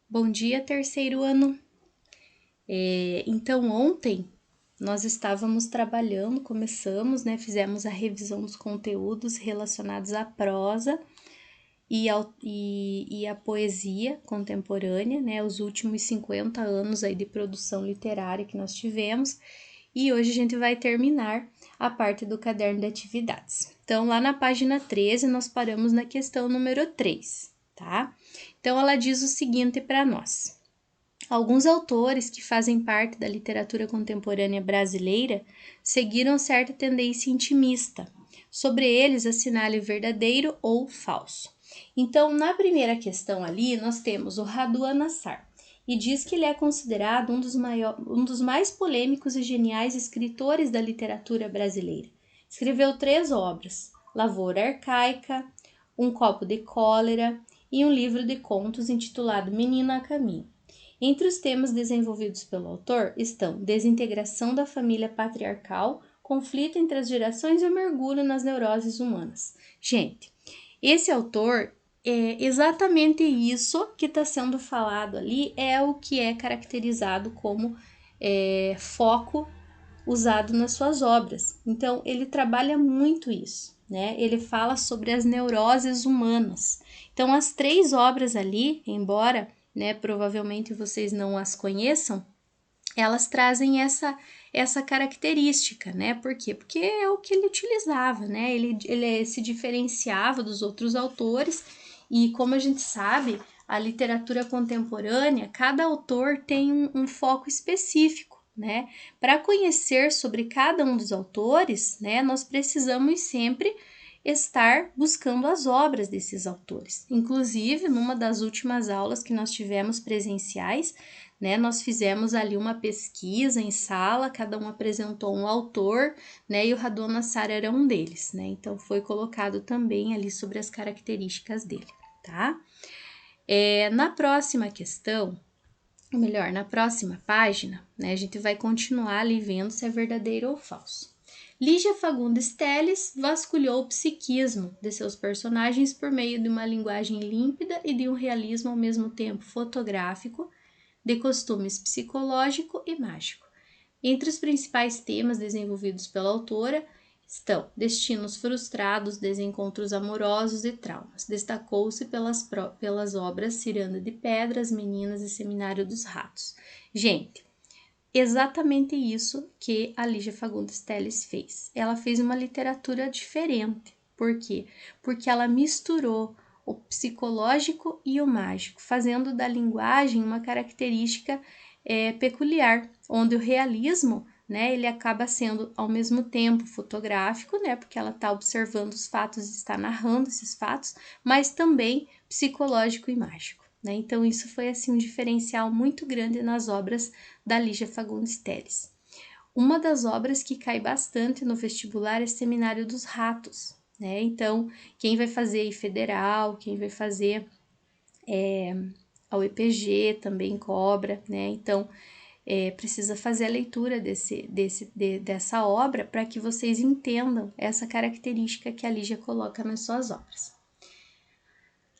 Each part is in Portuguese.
Bom dia, terceiro ano. Então, ontem nós estávamos trabalhando, começamos, né? Fizemos a revisão dos conteúdos relacionados à prosa e à poesia contemporânea, né? Os últimos 50 anos aí de produção literária que nós tivemos. E hoje a gente vai terminar a parte do caderno de atividades. Então, lá na página 13, nós paramos na questão número 3, tá? Então, ela diz o seguinte para nós. Alguns autores que fazem parte da literatura contemporânea brasileira seguiram certa tendência intimista. Sobre eles, assinale verdadeiro ou falso. Então, na primeira questão ali, nós temos o Radu Nassar, e diz que ele é considerado um dos mais polêmicos e geniais escritores da literatura brasileira. Escreveu 3 obras: Lavoura Arcaica, Um Copo de Cólera e um livro de contos intitulado Menina a Caminho. Entre os temas desenvolvidos pelo autor estão desintegração da família patriarcal, conflito entre as gerações e o mergulho nas neuroses humanas. Gente, esse autor, é exatamente isso que está sendo falado ali, é o que é caracterizado como foco usado nas suas obras. Então, ele trabalha muito isso, né? Ele fala sobre as neuroses humanas. Então, as 3 obras ali, embora, né, provavelmente vocês não as conheçam, elas trazem essa característica, né? Por quê? Porque é o que ele utilizava, né? Ele se diferenciava dos outros autores e, como a gente sabe, a literatura contemporânea, cada autor tem um foco específico, né? Para conhecer sobre cada um dos autores, né, nós precisamos sempre estar buscando as obras desses autores. Inclusive, numa das últimas aulas que nós tivemos presenciais, né, nós fizemos ali uma pesquisa em sala, cada um apresentou um autor, né, e o Radu Nassar era um deles, né, então foi colocado também ali sobre as características dele, tá? Na próxima questão, ou melhor, na próxima página, né, a gente vai continuar ali vendo se é verdadeiro ou falso. Lígia Fagundes Telles vasculhou o psiquismo de seus personagens por meio de uma linguagem límpida e de um realismo ao mesmo tempo fotográfico, de costumes psicológico e mágico. Entre os principais temas desenvolvidos pela autora estão destinos frustrados, desencontros amorosos e traumas. Destacou-se pelas obras Ciranda de Pedras, Meninas e Seminário dos Ratos. Gente, exatamente isso que a Lígia Fagundes Telles fez. Ela fez uma literatura diferente. Por quê? Porque ela misturou o psicológico e o mágico, fazendo da linguagem uma característica peculiar, onde o realismo, né, ele acaba sendo ao mesmo tempo fotográfico, né, porque ela está observando os fatos e está narrando esses fatos, mas também psicológico e mágico. Né? Então, isso foi assim um diferencial muito grande nas obras da Lígia Fagundes Telles. Uma das obras que cai bastante no vestibular é Seminário dos Ratos, né? Então, quem vai fazer federal, quem vai fazer a UEPG também cobra, né? Então, precisa fazer a leitura dessa obra para que vocês entendam essa característica que a Lígia coloca nas suas obras.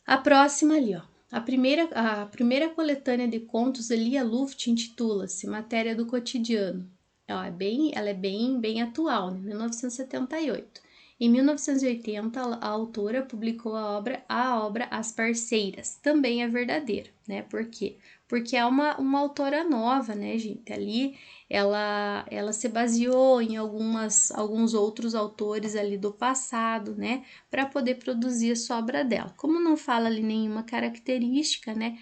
A próxima ali, ó. A primeira coletânea de contos Elia Luft intitula-se Matéria do Cotidiano. Ela é bem atual, né? 1978. Em 1980, a autora publicou a obra As Parceiras. Também é verdadeira, né? Por quê? Porque é uma autora nova, né, gente? Ali ela se baseou em alguns outros autores ali do passado, né? Para poder produzir a sua obra dela. Como não fala ali nenhuma característica, né?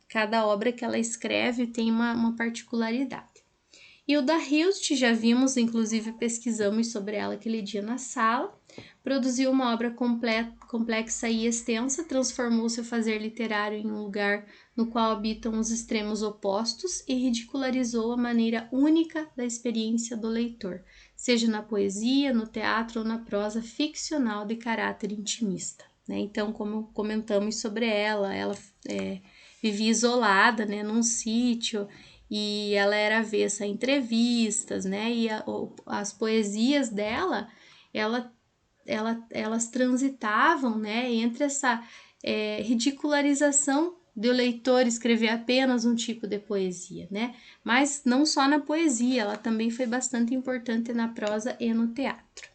Cada obra que ela escreve tem uma particularidade. E o da Hilst, já vimos, inclusive pesquisamos sobre ela aquele dia na sala, produziu uma obra complexa e extensa, transformou seu fazer literário em um lugar no qual habitam os extremos opostos e ridicularizou a maneira única da experiência do leitor, seja na poesia, no teatro ou na prosa ficcional de caráter intimista. Né? Então, como comentamos sobre ela vivia isolada, né, num sítio, e ela era avessa a entrevistas, né? E as poesias dela, elas transitavam, né? Entre essa ridicularização de o leitor escrever apenas um tipo de poesia, né? Mas não só na poesia, ela também foi bastante importante na prosa e no teatro.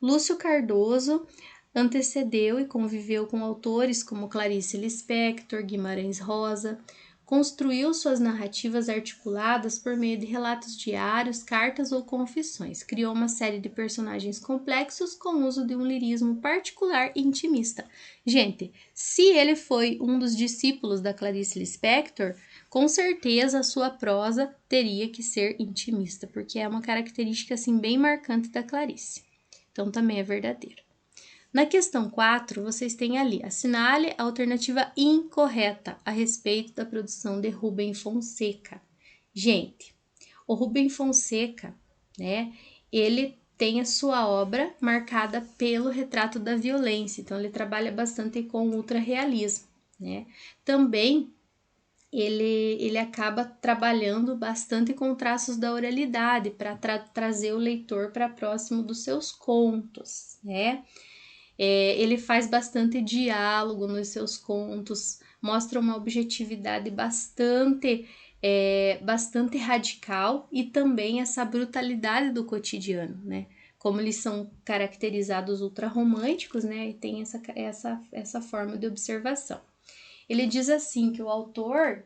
Lúcio Cardoso antecedeu e conviveu com autores como Clarice Lispector, Guimarães Rosa, construiu suas narrativas articuladas por meio de relatos diários, cartas ou confissões. Criou uma série de personagens complexos com uso de um lirismo particular e intimista. Gente, se ele foi um dos discípulos da Clarice Lispector, com certeza a sua prosa teria que ser intimista, porque é uma característica assim bem marcante da Clarice. Então também é verdadeiro. Na questão 4, vocês têm ali, assinale a alternativa incorreta a respeito da produção de Rubem Fonseca. Gente, o Rubem Fonseca, né, ele tem a sua obra marcada pelo retrato da violência, então ele trabalha bastante com ultrarrealismo, né. Também ele acaba trabalhando bastante com traços da oralidade para trazer o leitor para próximo dos seus contos, né. Ele faz bastante diálogo nos seus contos, mostra uma objetividade bastante radical e também essa brutalidade do cotidiano, né? Como eles são caracterizados ultrarromânticos, né? E tem essa forma de observação. Ele diz assim que o autor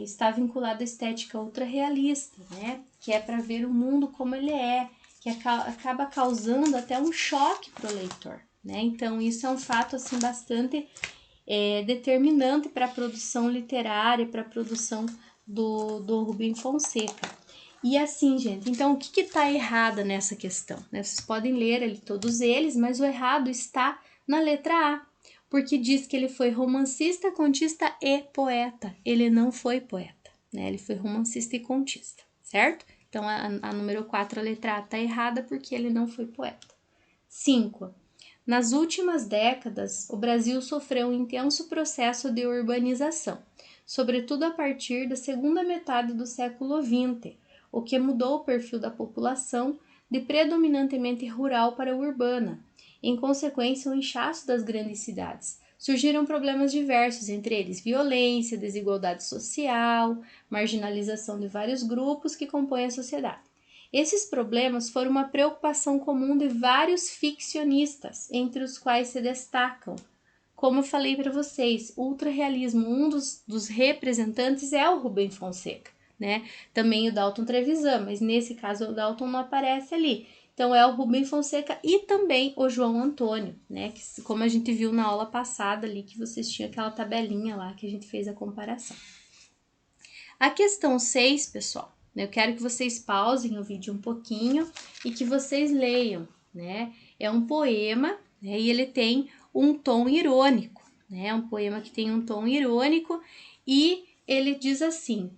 está vinculado à estética ultrarrealista, né? Que é para ver o mundo como ele é, que acaba causando até um choque para o leitor, né? Então isso é um fato assim bastante determinante para a produção literária, para a produção do Rubem Fonseca. E assim, gente, então o que está errado nessa questão? Né? Vocês podem ler ali todos eles, mas o errado está na letra A, porque diz que ele foi romancista, contista e poeta. Ele não foi poeta, né? Ele foi romancista e contista, certo? Então, a número 4, a letra A, está errada porque ele não foi poeta. 5. Nas últimas décadas, o Brasil sofreu um intenso processo de urbanização, sobretudo a partir da segunda metade do século XX, o que mudou o perfil da população de predominantemente rural para urbana. Em consequência, o inchaço das grandes cidades. Surgiram problemas diversos, entre eles violência, desigualdade social, marginalização de vários grupos que compõem a sociedade. Esses problemas foram uma preocupação comum de vários ficcionistas, entre os quais se destacam, como eu falei para vocês, o ultrarrealismo, um dos representantes é o Rubem Fonseca, né? Também o Dalton Trevisan, mas nesse caso o Dalton não aparece ali. Então é o Rubem Fonseca e também o João Antônio, né? Que, como a gente viu na aula passada ali, que vocês tinham aquela tabelinha lá que a gente fez a comparação. A questão 6, pessoal, eu quero que vocês pausem o vídeo um pouquinho e que vocês leiam, né? É um poema, né? E ele tem um tom irônico, né? É um poema que tem um tom irônico e ele diz assim: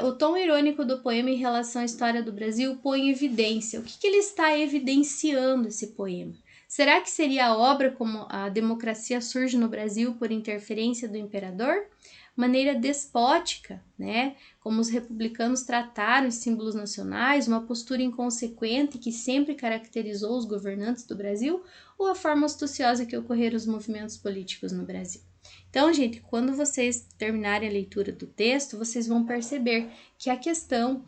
o tom irônico do poema em relação à história do Brasil põe em evidência. O que ele está evidenciando esse poema? Será que seria a obra como a democracia surge no Brasil por interferência do imperador? Maneira despótica, né? Como os republicanos trataram os símbolos nacionais, uma postura inconsequente que sempre caracterizou os governantes do Brasil, ou a forma astuciosa que ocorreram os movimentos políticos no Brasil? Então, gente, quando vocês terminarem a leitura do texto, vocês vão perceber que a questão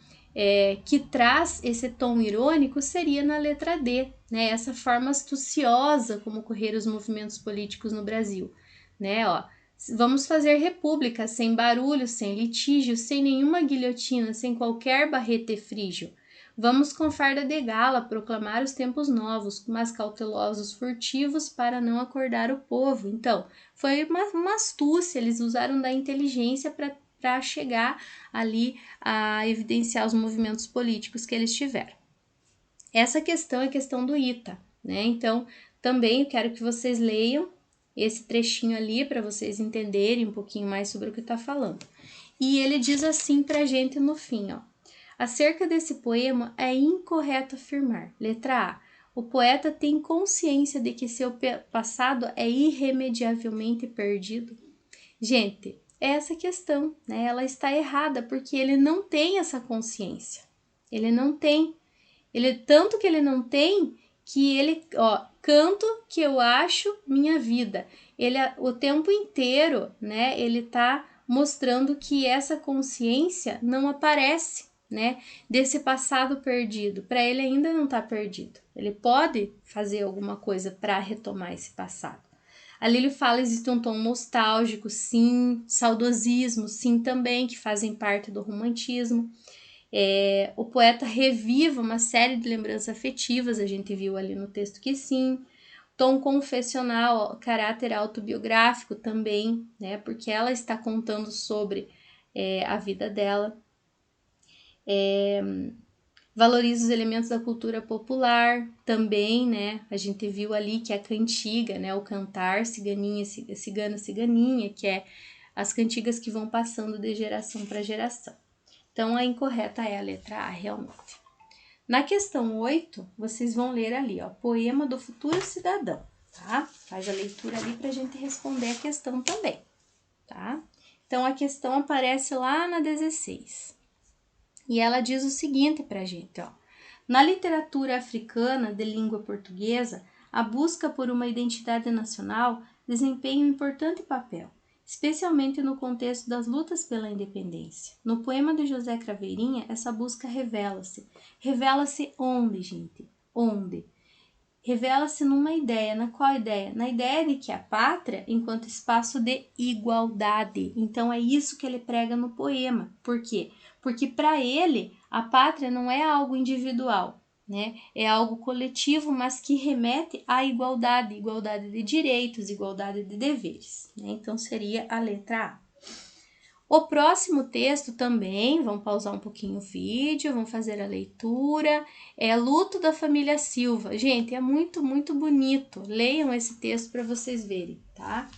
que traz esse tom irônico seria na letra D, né? Essa forma astuciosa como ocorreram os movimentos políticos no Brasil, né? Ó, vamos fazer república sem barulho, sem litígio, sem nenhuma guilhotina, sem qualquer barrete frígio. Vamos com farda de gala proclamar os tempos novos, mas cautelosos, furtivos, para não acordar o povo. Então, foi uma astúcia, eles usaram da inteligência para chegar ali a evidenciar os movimentos políticos que eles tiveram. Essa questão é a questão do Ita, né? Então, também eu quero que vocês leiam esse trechinho ali para vocês entenderem um pouquinho mais sobre o que está falando. E ele diz assim para a gente no fim, ó. Acerca desse poema, é incorreto afirmar. Letra A. O poeta tem consciência de que seu passado é irremediavelmente perdido? Gente, essa questão, né? Ela está errada porque ele não tem essa consciência. Ele não tem. Tanto que ele não tem que ele, ó, canto que eu acho minha vida. ele o tempo inteiro, né, ele tá mostrando que essa consciência não aparece, né, desse passado perdido. Para ele ainda não tá perdido. Ele pode fazer alguma coisa para retomar esse passado. Ali ele fala, existe um tom nostálgico, sim, saudosismo, sim, também, que fazem parte do romantismo. O poeta reviva uma série de lembranças afetivas, a gente viu ali no texto que sim. Tom confessional, caráter autobiográfico também, né? Porque ela está contando sobre a vida dela. Valoriza os elementos da cultura popular também, né? A gente viu ali que a cantiga, né? O cantar, ciganinha, cigana, ciganinha, que é as cantigas que vão passando de geração para geração. Então, a incorreta é a letra A, realmente. Na questão 8, vocês vão ler ali, ó, Poema do Futuro Cidadão, tá? Faz a leitura ali para a gente responder a questão também, tá? Então, a questão aparece lá na 16. E ela diz o seguinte pra gente, ó. Na literatura africana de língua portuguesa, a busca por uma identidade nacional desempenha um importante papel, especialmente no contexto das lutas pela independência. No poema de José Craveirinha, essa busca revela-se. Revela-se onde, gente? Onde? Revela-se numa ideia. Na qual ideia? Na ideia de que a pátria, enquanto espaço de igualdade. Então, é isso que ele prega no poema. Por quê? Porque para ele, a pátria não é algo individual, né? É algo coletivo, mas que remete à igualdade. Igualdade de direitos, igualdade de deveres, né? Então, seria a letra A. O próximo texto também, vamos pausar um pouquinho o vídeo, vamos fazer a leitura, é Luto da Família Silva. Gente, é muito, muito bonito. Leiam esse texto para vocês verem, tá?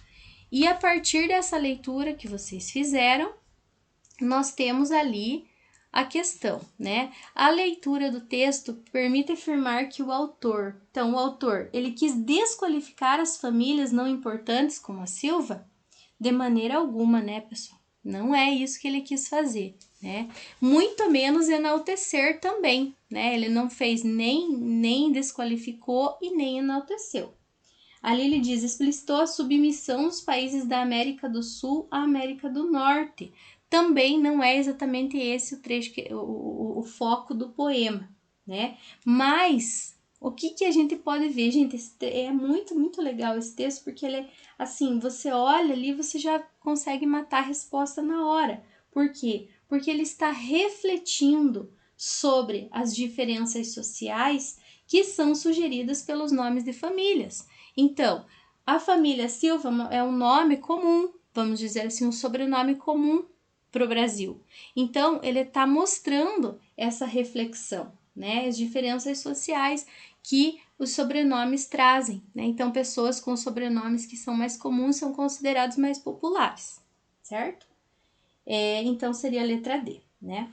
E a partir dessa leitura que vocês fizeram, nós temos ali a questão, né? A leitura do texto permite afirmar que o autor, então o autor, ele quis desqualificar as famílias não importantes como a Silva? De maneira alguma, né, pessoal? Não é isso que ele quis fazer, né? Muito menos enaltecer também, né? Ele não fez nem desqualificou e nem enalteceu. Ali ele diz, explicitou a submissão dos países da América do Sul à América do Norte. Também não é exatamente esse o trecho, o foco do poema, né? Mas o que a gente pode ver, gente? É muito, muito legal esse texto, porque ele é assim, você olha ali, você já consegue matar a resposta na hora. Por quê? Porque ele está refletindo sobre as diferenças sociais que são sugeridas pelos nomes de famílias. Então, a família Silva é um nome comum, vamos dizer assim, um sobrenome comum para o Brasil. Então, ele está mostrando essa reflexão, né? As diferenças sociais que os sobrenomes trazem, né? Então, pessoas com sobrenomes que são mais comuns são considerados mais populares, certo? Então, seria a letra D, né?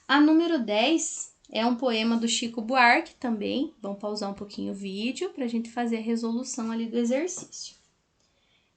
A número 10 é um poema do Chico Buarque também. Vamos pausar um pouquinho o vídeo para a gente fazer a resolução ali do exercício.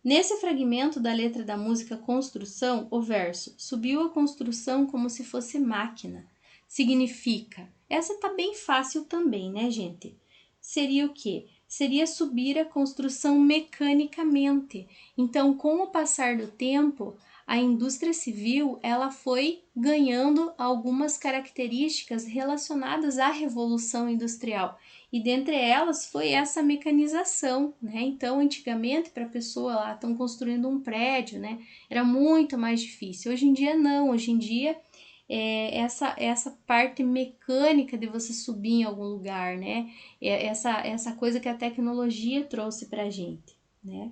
Nesse fragmento da letra da música Construção, o verso subiu a construção como se fosse máquina. Significa, essa tá bem fácil também, né, gente? Seria o quê? Seria subir a construção mecanicamente. Então, com o passar do tempo, a indústria civil ela foi ganhando algumas características relacionadas à Revolução Industrial. E dentre elas foi essa mecanização, né? Então, antigamente, para a pessoa lá, estão construindo um prédio, né? Era muito mais difícil. Hoje em dia, não. Hoje em dia, essa parte mecânica de você subir em algum lugar, né? Essa coisa que a tecnologia trouxe para a gente, né?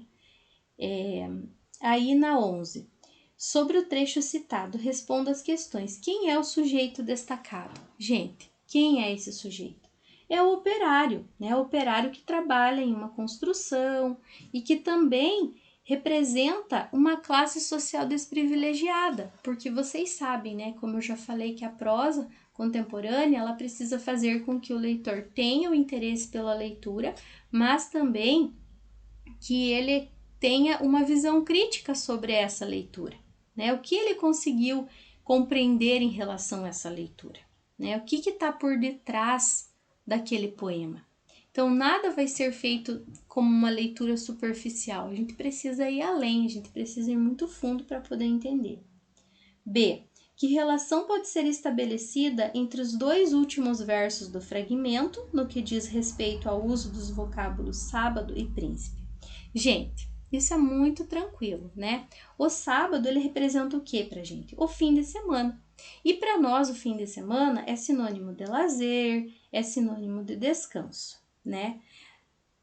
Aí na 11. Sobre o trecho citado, responda as questões. Quem é o sujeito destacado? Gente, quem é esse sujeito? É o operário, né? O operário que trabalha em uma construção e que também representa uma classe social desprivilegiada, porque vocês sabem, né? Como eu já falei que a prosa contemporânea, ela precisa fazer com que o leitor tenha o interesse pela leitura, mas também que ele tenha uma visão crítica sobre essa leitura, né? O que ele conseguiu compreender em relação a essa leitura, né? O que está por detrás daquele poema. Então, nada vai ser feito como uma leitura superficial. A gente precisa ir além, a gente precisa ir muito fundo para poder entender. B. Que relação pode ser estabelecida entre os dois últimos versos do fragmento, no que diz respeito ao uso dos vocábulos sábado e príncipe? Gente, isso é muito tranquilo, né? O sábado, ele representa o que pra gente? O fim de semana. E para nós, o fim de semana é sinônimo de lazer, é sinônimo de descanso, né?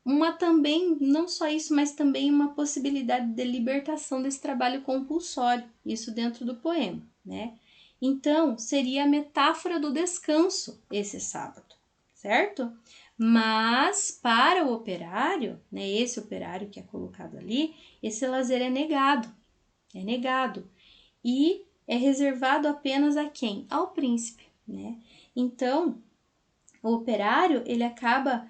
Uma também, não só isso, mas também uma possibilidade de libertação desse trabalho compulsório, isso dentro do poema, né? Então, seria a metáfora do descanso esse sábado, certo? Mas para o operário, né, esse operário que é colocado ali, esse lazer é negado e é reservado apenas a quem? Ao príncipe, né? Então, o operário, ele acaba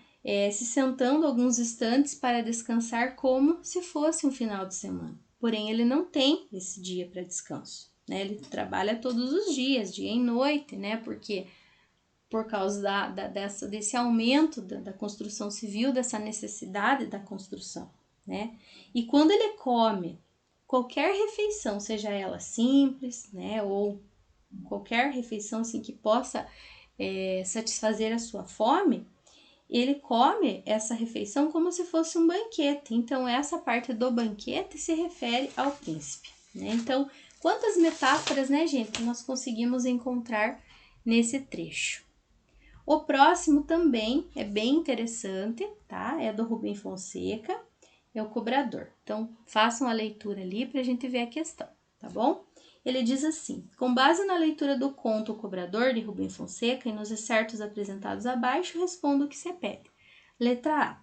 se sentando alguns instantes para descansar como se fosse um final de semana. Porém, ele não tem esse dia para descanso, né? Ele trabalha todos os dias, dia e noite, né? Porque por causa desse aumento da construção civil, dessa necessidade da construção, né? E quando ele come qualquer refeição, seja ela simples, né? Ou qualquer refeição assim que possa satisfazer a sua fome, ele come essa refeição como se fosse um banquete. Então, essa parte do banquete se refere ao príncipe, né? Então, quantas metáforas, né, gente, nós conseguimos encontrar nesse trecho. O próximo também é bem interessante, tá? É do Rubem Fonseca, é o cobrador. Então, façam a leitura ali para a gente ver a questão, tá bom? Ele diz assim: com base na leitura do conto O Cobrador, de Rubem Fonseca, e nos excertos apresentados abaixo, respondo o que se pede. Letra A.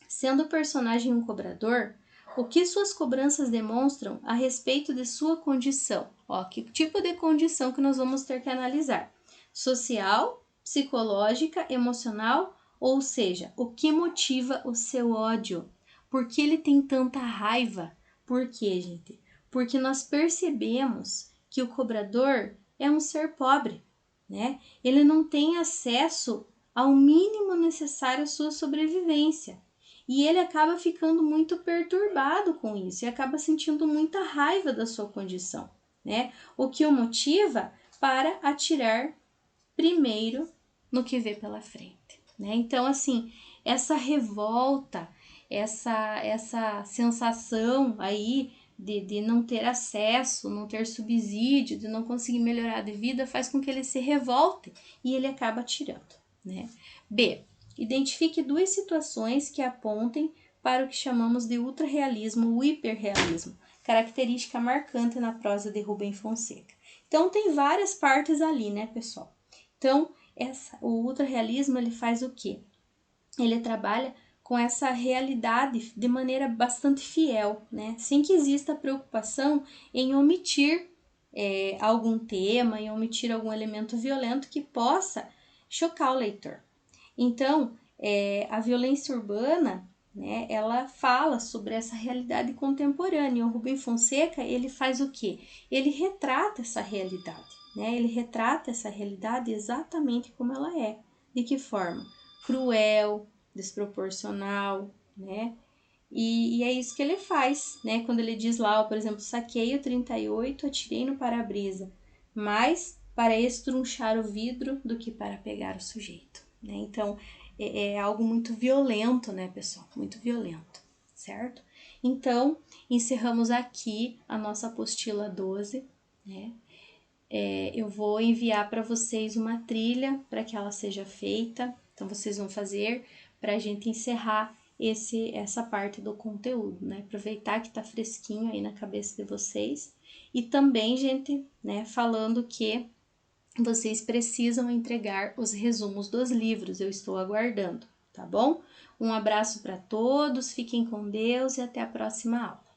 Sendo o personagem um cobrador, o que suas cobranças demonstram a respeito de sua condição? Ó, que tipo de condição que nós vamos ter que analisar? Social, psicológica, emocional, ou seja, o que motiva o seu ódio? Por que ele tem tanta raiva? Por quê, gente? Porque nós percebemos que o cobrador é um ser pobre, né? Ele não tem acesso ao mínimo necessário à sua sobrevivência. E ele acaba ficando muito perturbado com isso e acaba sentindo muita raiva da sua condição, né? O que o motiva para atirar primeiro no que vê pela frente, né? Então, assim, essa revolta, essa sensação aí de não ter acesso, não ter subsídio, de não conseguir melhorar de vida, faz com que ele se revolte e ele acaba atirando, né? B. Identifique duas situações que apontem para o que chamamos de ultrarrealismo ou hiperrealismo, característica marcante na prosa de Rubem Fonseca. Então, tem várias partes ali, né, pessoal? Então, o ultrarrealismo, ele faz o quê? Ele trabalha com essa realidade de maneira bastante fiel, né? Sem que exista preocupação em omitir algum tema, em omitir algum elemento violento que possa chocar o leitor. Então, a violência urbana, né, ela fala sobre essa realidade contemporânea. O Rubem Fonseca, ele faz o quê? Ele retrata essa realidade, né? Ele retrata essa realidade exatamente como ela é. De que forma? Cruel, desproporcional, né? E é isso que ele faz, né? Quando ele diz lá, por exemplo, saquei o 38, atirei no para-brisa, mais para estrunchar o vidro do que para pegar o sujeito, né? Então, é algo muito violento, né, pessoal? Muito violento, certo? Então, encerramos aqui a nossa apostila 12, né? Eu vou enviar para vocês uma trilha para que ela seja feita. Então, vocês vão fazer para a gente encerrar essa parte do conteúdo, né? Aproveitar que tá fresquinho aí na cabeça de vocês. E também, gente, né, falando que vocês precisam entregar os resumos dos livros. Eu estou aguardando, tá bom? Um abraço para todos, fiquem com Deus e até a próxima aula.